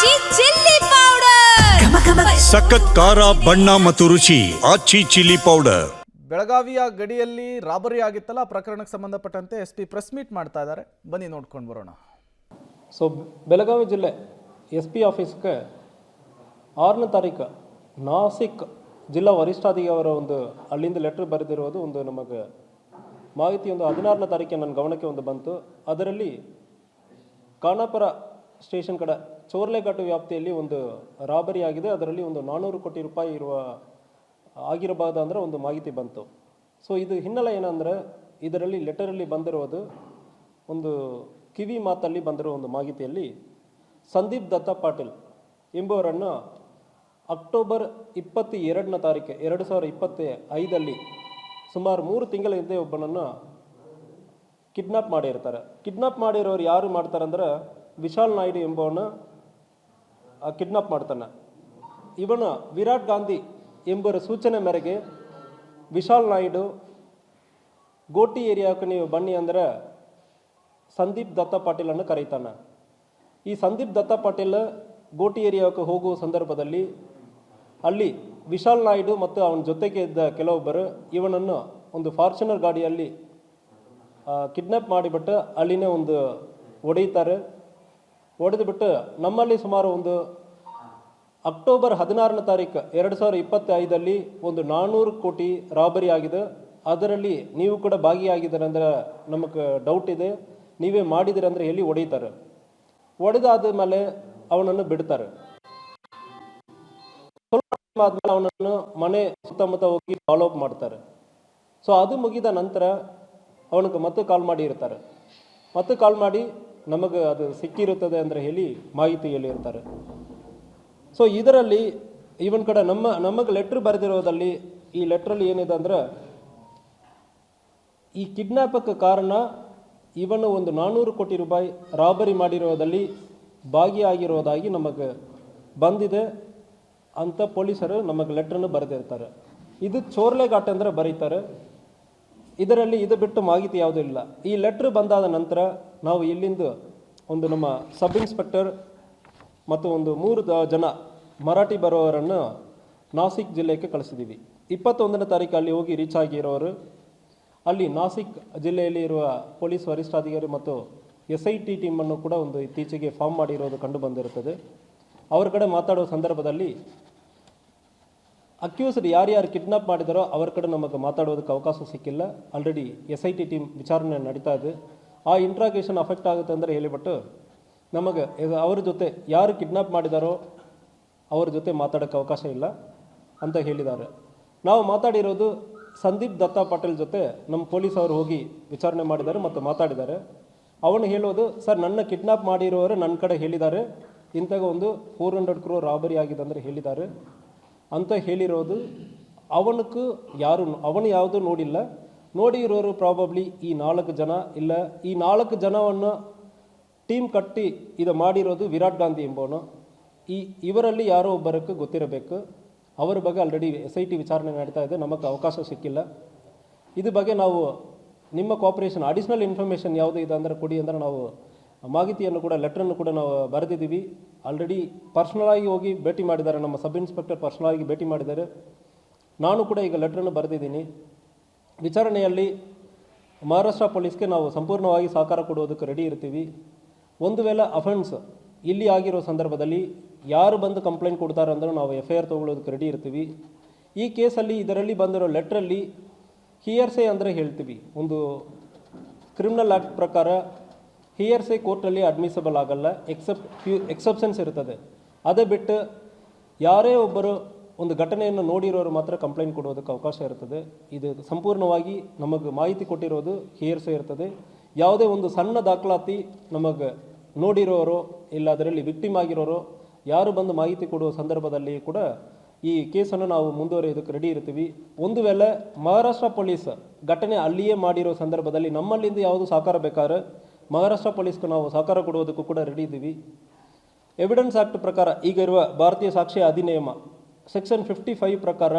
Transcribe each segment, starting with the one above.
ಆಚಿ chilli powder ಸಖತ್ ಖಾರ ಬಣ್ಣ ಮತ್ತು ರುಚಿ ಆಚಿ ಚಿಲ್ಲಿ ಪೌಡರ್. ಬೆಳಗಾವಿಯ ಗಡಿಯಲ್ಲಿ ರಾಬರಿ ಆಗಿತ್ತಲ್ಲ, ಪ್ರಕರಣಕ್ಕೆ ಸಂಬಂಧಪಟ್ಟಂತೆ SP ಪ್ರೆಸ್ ಮೀಟ್ ಮಾಡ್ತಾ ಇದ್ದಾರೆ. ಬನ್ನಿ ನೋಡ್ಕೊಂಡು ಬರೋಣ. ಸೊ ಬೆಳಗಾವಿ ಜಿಲ್ಲೆ SP ಆಫೀಸ್ಗೆ 6ನೇ ತಾರೀಕು ನಾಸಿಕ್ ಜಿಲ್ಲಾ ವರಿಷ್ಠಾಧಿಕಾರಿಯವರ ಒಂದು ಅಲ್ಲಿಂದ ಲೆಟರ್ ಬರೆದಿರೋದು ಒಂದು ನಮಗೆ ಮಾಹಿತಿ ಒಂದು 16ನೇ ತಾರೀಕಿಗೆ ನನ್ನ ಗಮನಕ್ಕೆ ಒಂದು ಬಂತು. ಅದರಲ್ಲಿ ಖಾನಾಪುರ ಸ್ಟೇಷನ್ ಕಡೆ ಚೋರ್ಲೆಘಾಟು ವ್ಯಾಪ್ತಿಯಲ್ಲಿ ಒಂದು ರಾಬರಿ ಆಗಿದೆ, ಅದರಲ್ಲಿ ಒಂದು 400 ಕೋಟಿ ರೂಪಾಯಿ ಆಗಿರಬಹುದು ಅಂದರೆ ಒಂದು ಮಾಹಿತಿ ಬಂತು. ಸೊ ಇದು ಹಿನ್ನೆಲೆ ಏನಂದರೆ, ಇದರಲ್ಲಿ ಲೆಟರಲ್ಲಿ ಬಂದಿರೋದು ಒಂದು ಕಿವಿ ಮಾತಲ್ಲಿ ಬಂದಿರೋ ಒಂದು ಮಾಹಿತಿಯಲ್ಲಿ ಸಂದೀಪ್ ದತ್ತ ಪಾಟೀಲ್ ಎಂಬುವರನ್ನು ಅಕ್ಟೋಬರ್ 22ನೇ ತಾರೀಕು 2025 ಸುಮಾರು 3 ತಿಂಗಳ ಹಿಂದೆ ಒಬ್ಬನನ್ನು ಕಿಡ್ನಾಪ್ ಮಾಡಿರ್ತಾರೆ. ಕಿಡ್ನಾಪ್ ಮಾಡಿರೋರು ಯಾರು ಮಾಡ್ತಾರೆ ಅಂದರೆ, ವಿಶಾಲ್ ನಾಯ್ಡು ಎಂಬವನು ಕಿಡ್ನಾಪ್ ಮಾಡ್ತಾನೆ. ಇವನು ವಿರಾಟ್ ಗಾಂಧಿ ಎಂಬುವರ ಸೂಚನೆ ಮೇರೆಗೆ ವಿಶಾಲ್ ನಾಯ್ಡು ಗೋಟಿ ಏರಿಯಾಕ್ಕೆ ನೀವು ಬನ್ನಿ ಅಂದರೆ ಸಂದೀಪ್ ದತ್ತ ಪಾಟೀಲನ್ನು ಕರೀತಾನೆ. ಈ ಸಂದೀಪ್ ದತ್ತ ಪಾಟೀಲ್ ಗೋಟಿ ಏರಿಯಾಕ್ಕೆ ಹೋಗುವ ಸಂದರ್ಭದಲ್ಲಿ ಅಲ್ಲಿ ವಿಶಾಲ್ ನಾಯ್ಡು ಮತ್ತು ಅವನ ಜೊತೆಗೆ ಇದ್ದ ಕೆಲವೊಬ್ಬರು ಇವನನ್ನು ಒಂದು ಫಾರ್ಚುನರ್ ಗಾಡಿಯಲ್ಲಿ ಕಿಡ್ನಾಪ್ ಮಾಡಿಬಿಟ್ಟು ಅಲ್ಲಿನೇ ಒಂದು ಹೊಡೆಯುತ್ತಾರೆ. ಹೊಡೆದುಬಿಟ್ಟು ನಮ್ಮಲ್ಲಿ ಸುಮಾರು ಒಂದು ಅಕ್ಟೋಬರ್ 16ನೇ ತಾರೀಕು 2025 ಒಂದು 400 ಕೋಟಿ ರಾಬರಿ ಆಗಿದೆ. ಅದರಲ್ಲಿ ನೀವು ಕೂಡ ಭಾಗಿಯಾಗಿದ್ದಾರೆ ಅಂದರೆ ನಮಗೆ ಡೌಟ್ ಇದೆ, ನೀವೇ ಮಾಡಿದಿರ ಅಂದರೆ ಹೇಳಿ ಹೊಡೆಯುತ್ತಾರೆ. ಹೊಡೆದಾದ ಮೇಲೆ ಅವನನ್ನು ಬಿಡ್ತಾರೆ. ಸ್ವಲ್ಪ ಆದಮೇಲೆ ಅವನನ್ನು ಮನೆ ಸುತ್ತಮುತ್ತ ಹೋಗಿ ಫಾಲೋ ಅಪ್ ಮಾಡ್ತಾರೆ. ಸೊ ಅದು ಮುಗಿದ ನಂತರ ಅವನಿಗೆ ಮತ್ತೆ ಕಾಲ್ ಮಾಡಿ ಇರ್ತಾರೆ. ಮತ್ತೆ ಕಾಲ್ ಮಾಡಿ ನಮಗೆ ಅದು ಸಿಕ್ಕಿರುತ್ತದೆ ಅಂದರೆ ಹೇಳಿ ಮಾಹಿತಿ ಹೇಳಿರ್ತಾರೆ. ಸೊ ಇದರಲ್ಲಿ ಇವನ್ ಕಡೆ ನಮಗೆ ಲೆಟ್ರ್ ಬರೆದಿರೋದಲ್ಲಿ ಈ ಲೆಟ್ರಲ್ಲಿ ಏನಿದೆ ಅಂದರೆ, ಈ ಕಿಡ್ನಾಪಕ್ಕೆ ಕಾರಣ ಇವನು ಒಂದು 400 ಕೋಟಿ ರೂಪಾಯಿ ರಾಬರಿ ಮಾಡಿರೋದಲ್ಲಿ ಭಾಗಿಯಾಗಿರೋದಾಗಿ ನಮಗೆ ಬಂದಿದೆ ಅಂತ ಪೊಲೀಸರು ನಮಗೆ ಲೆಟ್ರನ್ನು ಬರೆದಿರ್ತಾರೆ. ಇದು ಚೋರ್ಲೆಘಾಟ್ ಅಂದರೆ ಬರೀತಾರೆ. ಇದರಲ್ಲಿ ಇದು ಬಿಟ್ಟು ಮಾಹಿತಿ ಯಾವುದೂ ಇಲ್ಲ. ಈ ಲೆಟ್ರ್ ಬಂದಾದ ನಂತರ ನಾವು ಇಲ್ಲಿಂದ ಒಂದು ನಮ್ಮ ಸಬ್ ಇನ್ಸ್ಪೆಕ್ಟರ್ ಮತ್ತು ಒಂದು 3 ಜನ ಮರಾಠಿ ಬರೋವರನ್ನು ನಾಸಿಕ್ ಜಿಲ್ಲೆಗೆ ಕಳಿಸಿದ್ದೀವಿ. 21ನೇ ತಾರೀಕು ಅಲ್ಲಿ ಹೋಗಿ ರೀಚ್ ಆಗಿರೋರು ಅಲ್ಲಿ ನಾಸಿಕ್ ಜಿಲ್ಲೆಯಲ್ಲಿ ಇರುವ ಪೊಲೀಸ್ ವರಿಷ್ಠಾಧಿಕಾರಿ ಮತ್ತು SIT ಟೀಮನ್ನು ಕೂಡ ಒಂದು ಇತ್ತೀಚೆಗೆ ಫಾರ್ಮ್ ಮಾಡಿರೋದು ಕಂಡು ಬಂದಿರುತ್ತದೆ. ಅವ್ರ ಕಡೆ ಮಾತಾಡೋ ಸಂದರ್ಭದಲ್ಲಿ ಅಕ್ಯೂಸ್ಡ್ ಯಾರ್ಯಾರು ಕಿಡ್ನಾಪ್ ಮಾಡಿದಾರೋ ಅವರ ಕಡೆ ನಮಗೆ ಮಾತಾಡೋದಕ್ಕೆ ಅವಕಾಶ ಸಿಕ್ಕಿಲ್ಲ. ಆಲ್ರೆಡಿ SIT ಟೀಮ್ ವಿಚಾರಣೆ ನಡೀತಾ ಇದೆ. ಆ ಇಂಟ್ರಾಗೇಷನ್ ಅಫೆಕ್ಟ್ ಆಗುತ್ತೆ ಅಂದರೆ ಹೇಳಿಬಿಟ್ಟು ನಮಗೆ ಅವ್ರ ಜೊತೆ ಯಾರು ಕಿಡ್ನಾಪ್ ಮಾಡಿದಾರೋ ಅವ್ರ ಜೊತೆ ಮಾತಾಡೋಕ್ಕೆ ಅವಕಾಶ ಇಲ್ಲ ಅಂತ ಹೇಳಿದ್ದಾರೆ. ನಾವು ಮಾತಾಡಿರೋದು ಸಂದೀಪ್ ದತ್ತ ಪಾಟೀಲ್ ಜೊತೆ ನಮ್ಮ ಪೊಲೀಸ್ ಅವರು ಹೋಗಿ ವಿಚಾರಣೆ ಮಾಡಿದ್ದಾರೆ ಮತ್ತು ಮಾತಾಡಿದ್ದಾರೆ. ಅವನು ಹೇಳೋದು, ಸರ್ ನನ್ನ ಕಿಡ್ನಾಪ್ ಮಾಡಿರೋರು ನನ್ನ ಕಡೆ ಹೇಳಿದ್ದಾರೆ, ಇಂಥಾಗ ಒಂದು 400 crore ರಾಬರಿ ಆಗಿದೆ ಅಂದರೆ ಹೇಳಿದ್ದಾರೆ ಅಂತ ಹೇಳಿರೋದು. ಅವನು ಯಾವುದೂ ನೋಡಿಲ್ಲ. ನೋಡಿರೋರು ಪ್ರಾಬಬ್ಲಿ ಈ 4 ಜನ ಇಲ್ಲ. ಈ 4 ಜನವನ್ನು ಟೀಮ್ ಕಟ್ಟಿ ಇದು ಮಾಡಿರೋದು ವಿರಾಟ್ ಗಾಂಧಿ ಎಂಬವನು. ಇವರಲ್ಲಿ ಯಾರೋ ಒಬ್ಬರಕ್ಕೆ ಗೊತ್ತಿರಬೇಕು. ಅವರ ಬಗ್ಗೆ ಆಲ್ರೆಡಿ SIT ವಿಚಾರಣೆ ನಡೀತಾ ಇದೆ, ನಮಗೆ ಅವಕಾಶ ಸಿಕ್ಕಿಲ್ಲ. ಇದ್ರ ಬಗ್ಗೆ ನಾವು ನಿಮ್ಮ ಕೋಆಪರೇಷನ್ ಅಡಿಷ್ನಲ್ ಇನ್ಫಾರ್ಮೇಷನ್ ಯಾವುದೇ ಇದೆ ಅಂದರೆ ಕೊಡಿ ಅಂದರೆ ನಾವು ಮಾಹಿತಿಯನ್ನು ಕೂಡ ಲೆಟ್ರನ್ನು ಕೂಡ ನಾವು ಬರೆದಿದ್ದೀವಿ. ಆಲ್ರೆಡಿ ಪರ್ಸ್ನಲಾಗಿ ಹೋಗಿ ಭೇಟಿ ಮಾಡಿದ್ದಾರೆ, ನಮ್ಮ ಸಬ್ ಇನ್ಸ್ಪೆಕ್ಟರ್ ಪರ್ಸ್ನಲಾಗಿ ಭೇಟಿ ಮಾಡಿದ್ದಾರೆ. ನಾನು ಕೂಡ ಈಗ ಲೆಟ್ರನ್ನು ಬರೆದಿದ್ದೀನಿ. ವಿಚಾರಣೆಯಲ್ಲಿ ಮಹಾರಾಷ್ಟ್ರ ಪೊಲೀಸ್ಗೆ ನಾವು ಸಂಪೂರ್ಣವಾಗಿ ಸಹಕಾರ ಕೊಡುವುದಕ್ಕೆ ರೆಡಿ ಇರ್ತೀವಿ. ಒಂದು ವೇಳೆ ಅಫೆನ್ಸ್ ಇಲ್ಲಿ ಆಗಿರೋ ಸಂದರ್ಭದಲ್ಲಿ ಯಾರು ಬಂದು ಕಂಪ್ಲೇಂಟ್ ಕೊಡ್ತಾರೆ ಅಂದರೆ ನಾವು FIR ತೊಗೊಳ್ಳೋದಕ್ಕೆ ರೆಡಿ ಇರ್ತೀವಿ. ಈ ಕೇಸಲ್ಲಿ ಇದರಲ್ಲಿ ಬಂದಿರೋ ಲೆಟ್ರಲ್ಲಿ ಹಿಯರ್ಸೆ ಅಂದರೆ ಹೇಳ್ತೀವಿ, ಒಂದು ಕ್ರಿಮಿನಲ್ ಆ್ಯಕ್ಟ್ ಪ್ರಕಾರ ಹಿಯರ್ಸೆ ಕೋರ್ಟಲ್ಲಿ ಅಡ್ಮಿಸಬಲ್ ಆಗಲ್ಲ, ಫ್ಯೂ ಎಕ್ಸೆಪ್ಷನ್ಸ್ ಇರ್ತದೆ. ಅದೇ ಬಿಟ್ಟು ಯಾರೇ ಒಬ್ಬರು ಒಂದು ಘಟನೆಯನ್ನು ನೋಡಿರೋರು ಮಾತ್ರ ಕಂಪ್ಲೇಂಟ್ ಕೊಡೋದಕ್ಕೆ ಅವಕಾಶ ಇರ್ತದೆ. ಇದು ಸಂಪೂರ್ಣವಾಗಿ ನಮಗೆ ಮಾಹಿತಿ ಕೊಟ್ಟಿರೋದು ಹಿಯರ್ಸೆ ಇರ್ತದೆ. ಯಾವುದೇ ಒಂದು ಸಣ್ಣ ದಾಖಲಾತಿ ನಮಗೆ ನೋಡಿರೋರು ಇಲ್ಲ ಅದರಲ್ಲಿ ವಿಕ್ಟಿಮ್ ಆಗಿರೋರು ಯಾರು ಬಂದು ಮಾಹಿತಿ ಕೊಡುವ ಸಂದರ್ಭದಲ್ಲಿ ಕೂಡ ಈ ಕೇಸನ್ನು ನಾವು ಮುಂದುವರಿಯೋದಕ್ಕೆ ರೆಡಿ ಇರ್ತೀವಿ. ಒಂದು ವೇಳೆ ಮಹಾರಾಷ್ಟ್ರ ಪೊಲೀಸ್ ಘಟನೆ ಅಲ್ಲಿಯೇ ಮಾಡಿರೋ ಸಂದರ್ಭದಲ್ಲಿ ನಮ್ಮಲ್ಲಿಂದ ಯಾವುದು ಸಹಕಾರ ಬೇಕಾದ್ರೆ ಮಹಾರಾಷ್ಟ್ರ ಪೊಲೀಸ್ಗೆ ನಾವು ಸಹಕಾರ ಕೊಡುವುದಕ್ಕೂ ಕೂಡ ರೆಡಿ ಇದ್ದೀವಿ. ಎವಿಡೆನ್ಸ್ ಆ್ಯಕ್ಟ್ ಪ್ರಕಾರ ಈಗ ಇರುವ ಭಾರತೀಯ ಸಾಕ್ಷ್ಯ ಅಧಿನಿಯಮ ಸೆಕ್ಷನ್ 55 ಪ್ರಕಾರ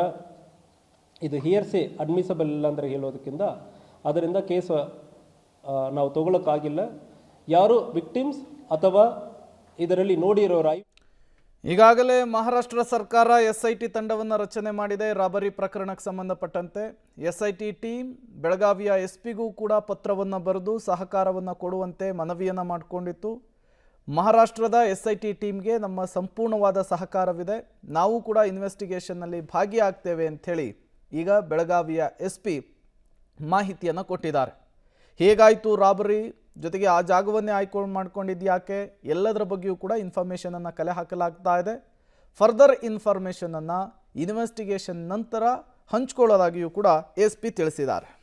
ಇದು ಹಿಯರ್ಸೆ ಅಡ್ಮಿಸಬಲ್ ಇಲ್ಲ ಅಂದರೆ ಹೇಳೋದಕ್ಕಿಂತ ಅದರಿಂದ ಕೇಸ್ ನಾವು ತಗೊಳ್ಳೋಕ್ಕಾಗಿಲ್ಲ. ಯಾರು ವಿಕ್ಟಿಮ್ಸ್ ಅಥವಾ ಇದರಲ್ಲಿ ನೋಡಿರೋರಾಯಿ ಈಗಾಗಲೇ ಮಹಾರಾಷ್ಟ್ರ ಸರ್ಕಾರ SIT ತಂಡವನ್ನು ರಚನೆ ಮಾಡಿದೆ ರಾಬರಿ ಪ್ರಕರಣಕ್ಕೆ ಸಂಬಂಧಪಟ್ಟಂತೆ. SIT ಟೀಮ್ ಬೆಳಗಾವಿಯ SP ಗೂ ಕೂಡ ಪತ್ರವನ್ನು ಬರೆದು ಸಹಕಾರವನ್ನು ಕೊಡುವಂತೆ ಮನವಿಯನ್ನು ಮಾಡಿಕೊಂಡಿತ್ತು. ಮಹಾರಾಷ್ಟ್ರದ SIT ಟೀಮ್ಗೆ ನಮ್ಮ ಸಂಪೂರ್ಣವಾದ ಸಹಕಾರವಿದೆ, ನಾವು ಕೂಡ ಇನ್ವೆಸ್ಟಿಗೇಷನ್ನಲ್ಲಿ ಭಾಗಿಯಾಗ್ತೇವೆ ಅಂಥೇಳಿ ಈಗ ಬೆಳಗಾವಿಯ SP ಮಾಹಿತಿಯನ್ನು ಕೊಟ್ಟಿದ್ದಾರೆ. ಹೇಗಾಯಿತು ರಾಬರಿ, ಜೊತೆಗೆ ಆ ಜಾಗವನ್ನೇ ಆಯ್ಕೊಂಡು ಮಾಡ್ಕೊಂಡಿದ್ದು ಯಾಕೆ, ಎಲ್ಲದರ ಬಗ್ಗೆಯೂ ಕೂಡ ಇನ್ಫಾರ್ಮೇಷನನ್ನು ಕಲೆ ಹಾಕಲಾಗ್ತಾ ಇದೆ. ಫರ್ದರ್ ಇನ್ಫಾರ್ಮೇಷನನ್ನು ಇನ್ವೆಸ್ಟಿಗೇಷನ್ ನಂತರ ಹಂಚ್ಕೊಳ್ಳೋದಾಗಿಯೂ ಕೂಡ SP ತಿಳಿಸಿದ್ದಾರೆ.